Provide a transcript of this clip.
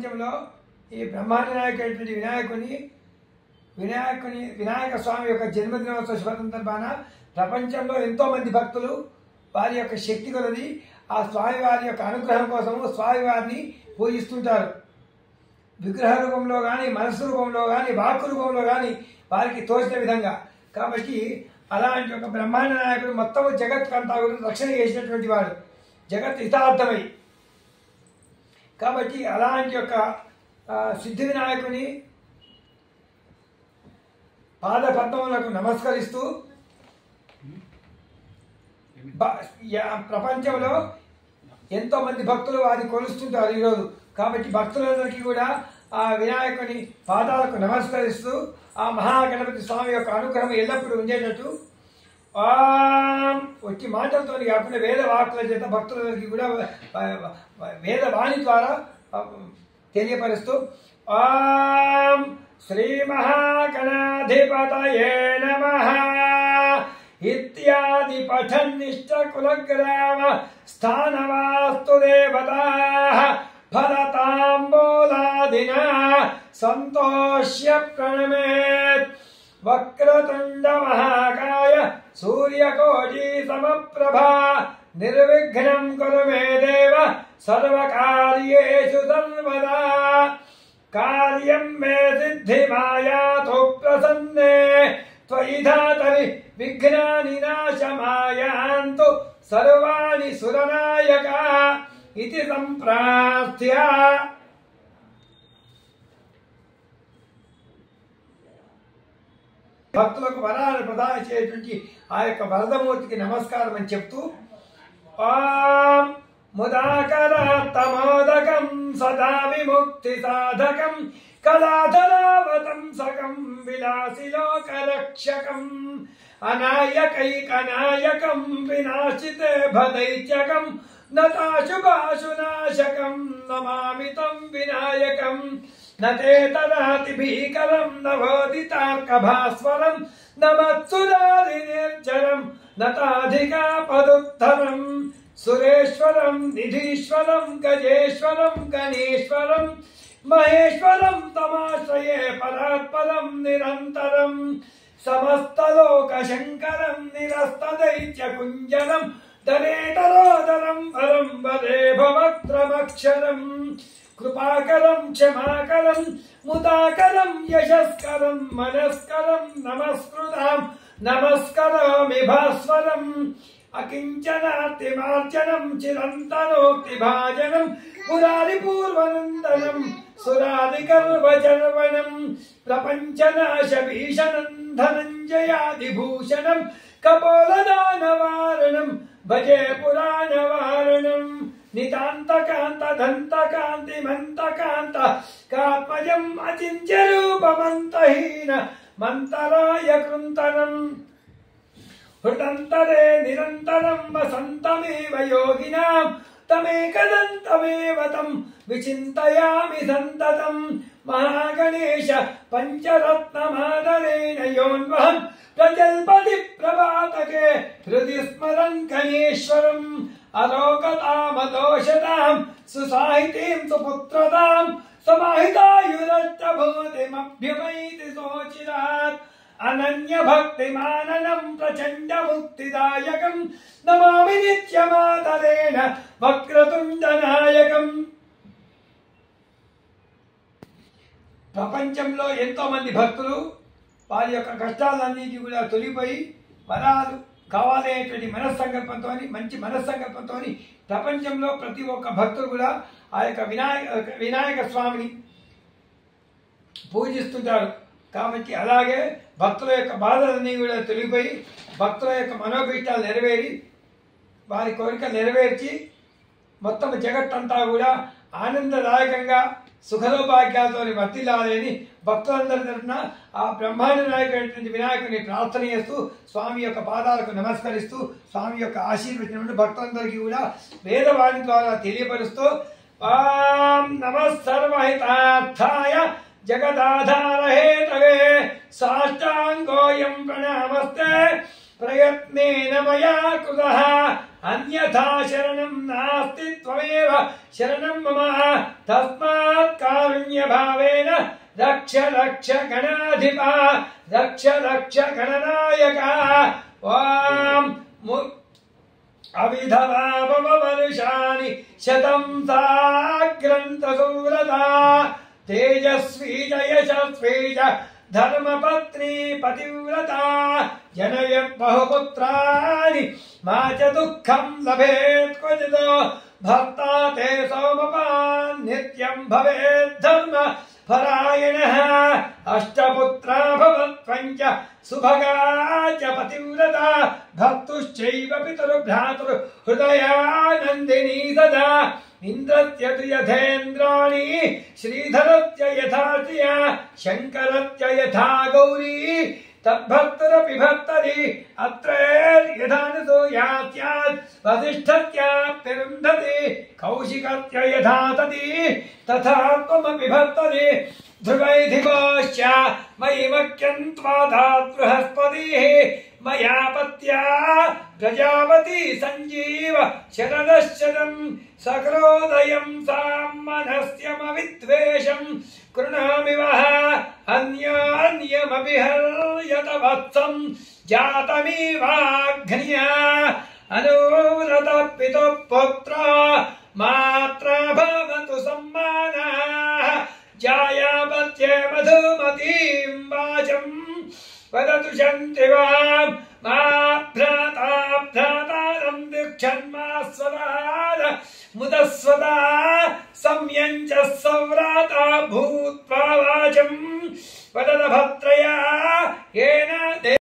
ప్రపంచంలో ఈ బ్రహ్మాండ నాయకుడైనటువంటి వినాయక స్వామి యొక్క జన్మదినోత్సవ శుభ సందర్భాన ప్రపంచంలో ఎంతో మంది భక్తులు వారి యొక్క శక్తి కొలది ఆ స్వామి వారి యొక్క అనుగ్రహం కోసము స్వామి వారిని పూజిస్తుంటారు. విగ్రహ రూపంలో కానీ, మనస్సు రూపంలో కానీ, వాక్కు రూపంలో కానీ వారికి తోచిన విధంగా. కాబట్టి అలాంటి ఒక బ్రహ్మాండ నాయకుడు మొత్తము జగత్కంతా రక్షణ చేసినటువంటి వాడు, జగత్ హితార్థమై. కాబట్టి అలాంటి యొక్క సిద్ధి వినాయకుని పాద పద్మములకు నమస్కరిస్తూ ప్రపంచంలో ఎంతో మంది భక్తులు వారిని కొలుస్తుంటారు ఈరోజు. కాబట్టి భక్తులందరికీ కూడా ఆ వినాయకుని పాదాలకు నమస్కరిస్తూ ఆ మహాగణపతి స్వామి యొక్క అనుగ్రహం ఎల్లప్పుడూ ఉండేటట్టు వచ్చి మాటలతో కాకుండా వేద వాక్కుల చేత భక్తులందరికీ కూడా వేదవాణి ద్వారా తెలియపరుస్తూ ఓం శ్రీ మహాగణాధిపతయే నమః ఇత్యాది పఠన్నిష్ట కులగ్రామ స్థానవాస్తు దేవతాః ఫలతాంబూలాదినా సంతోష్య ప్రణమేత్. వక్రతుండ మహాకాయ సూర్యకోటి సమప్రభా నిర్విఘ్నం కురు మే దేవ సర్వకార్యేషు సర్వదా. కార్యం మే సిద్ధిమాయాతు ప్రసన్నే త్వయి ధాతరి విఘ్నాని నాశమాయాంతు సర్వాణి సురనాయక ఇది సంప్రార్థ్య భక్తులకు వరాలు ప్రదానం చేసేటువంటి ఆ యొక్క వరదమూర్తికి నమస్కారం అని చెప్తూ ఓం ముదాకరాత్తమోదకం సదా విముక్తి సాధకం కళాధరావతం సకం విలాసిలోకరక్షకం అనాయకైకనాయకం వినాశితే భదైత్యకం నతాశుభాశునాశకం నమామి తం వినాయకం. నతేతరాతి భీకరం నవోదితార్కభాస్వరం నమత్సురారి నిర్జరం నతాధికాపదుత్తరం సురేశ్వరం నిధీశ్వరం గజేశ్వరం గణేశ్వరం మహేశ్వరం తమాశ్రయే పరాత్పరం నిరంతరం సమస్తలోక శంకరం నిరస్తదైత్యకుంజరం దరేతరోదరం వరం వదే భవక్రమక్షరం కృపాకరం క్షమాకరం ముదాకరం యశస్కరం మనస్కరం నమస్కృతాం నమస్కరామి భాస్వరం అకించనాతిమార్జనం చిరంతనోక్తిభాజనం పురారిపూర్వనందనం సురాదికర్వచర్వణం ప్రపంచనాశ భీషణం ధనంజయాదిభూషణం కపోలదానవారణం భజే పురాణవారణం నితాంతకాంత దంతకాంతిమంతకాంత కాత్మజం అచింత్య రూపమంతహీన మంతరాయ కృంతనం హృదంతరే నిరంతరం వసంతమేవ యోగినాం తమేకదంతమేవ తం విచింతయామి సంతతం. మహాగణేశ పంచరత్నమాదరేణ యోన్వహం ప్రజల్పతి ప్రభాతకే హృది స్మరన్ గణేశ్వరం అలోకతామదోషతాం సుసాహితీం సుపుత్రతాం సమాహితాయురష్టభూతిమభ్యుమైతి సోచిరాత్. అనన్య భక్తిమాననం ప్రచండ ముక్తిదాయకం నమామి నిత్యమాతరేణ వక్రతుండ నాయకం. ప్రపంచంలో ఎంతో మంది భక్తులు వారి యొక్క కష్టాలన్నిటి కూడా తొలిపోయి వరాలు కావాలనేటువంటి మనస్సంకల్పంతో, మంచి మనస్సంకల్పంతో ప్రపంచంలో ప్రతి ఒక్క భక్తులు కూడా ఆ యొక్క వినాయక స్వామిని పూజిస్తుంటారు. కాబట్టి అలాగే భక్తుల యొక్క బాధలన్నీ కూడా తొలిగిపోయి భక్తుల యొక్క మనోభీష్టాలు నెరవేరి వారి కోరిక నెరవేర్చి మొత్తం జగత్తంతా కూడా ఆనందదాయకంగా సుఖలోభాగ్యాలతో వర్తిల్లాలని భక్తులందరి తరఫున ఆ బ్రహ్మాండ నాయకుడైనటువంటి వినాయకుని ప్రార్థన చేస్తూ స్వామి యొక్క పాదాలకు నమస్కరిస్తూ స్వామి యొక్క ఆశీర్వచనం భక్తులందరికీ కూడా వేదవాణి ద్వారా తెలియపరుస్తూ ఓం నమః సర్వహితార్థాయ జగదాధారహేతవే సాష్టాంగోయం ప్రణామస్తే ప్రయత్నేన మయా కృతః అన్యథా శరణం నాస్తి త్వమేవ శరణం మమ తస్మాత్ भावेन रक्ष रक्ष गणाधिपा रक्ष रक्ष गणनायका ओम अविधवापवर्षाणि शतं साग्रन्तसूरता तेजस्वी च यशस्वी च धर्मपत्नी पतिव्रता जनयत् बहुपुत्राणि मा च दुःखं लभेत् क्वचित् भर्ता ते सोमपान् नित्यं भवेत् धर्म परायणः अष्टपुत्रा भवत्वञ्च सुभगा च पतिव्रता भक्तुश्चैव पितृभ्रातृहृदयानन्दिनी सदा इन्द्रस्य तु यथेन्द्राणि श्रीधरस्य यथा श्रिया शङ्करस्य यथा गौरी तद्भक्तरपि भक्तरि अत्र यथानुसूया स्यात् वसिष्ठस्याप्तिरुन्धति कौशिकस्य यथा सती तथा त्वमपि भक्तरि ध्रुवैधिवाश्च मयि मह्यन्त्वादात् बृहस्पतिः मया पत्या प्रजापति सञ्जीव शरदशतं सक्रोदयं सामनस्यमविद्वेषं कृणामि वः अन्यान्यमपि हर्यत वत्सं जातमिवाग्न्या अनुव्रत पितुः पुत्रा मात्रा भवतु सम्मानः जायापत्ये मधुमतीं वाचं वदतु शन्तिवां मा भ्राता भ्रातारं दीक्षन्मा स्वदाद मुदस्वदा सम्यञ्च सव्राता भू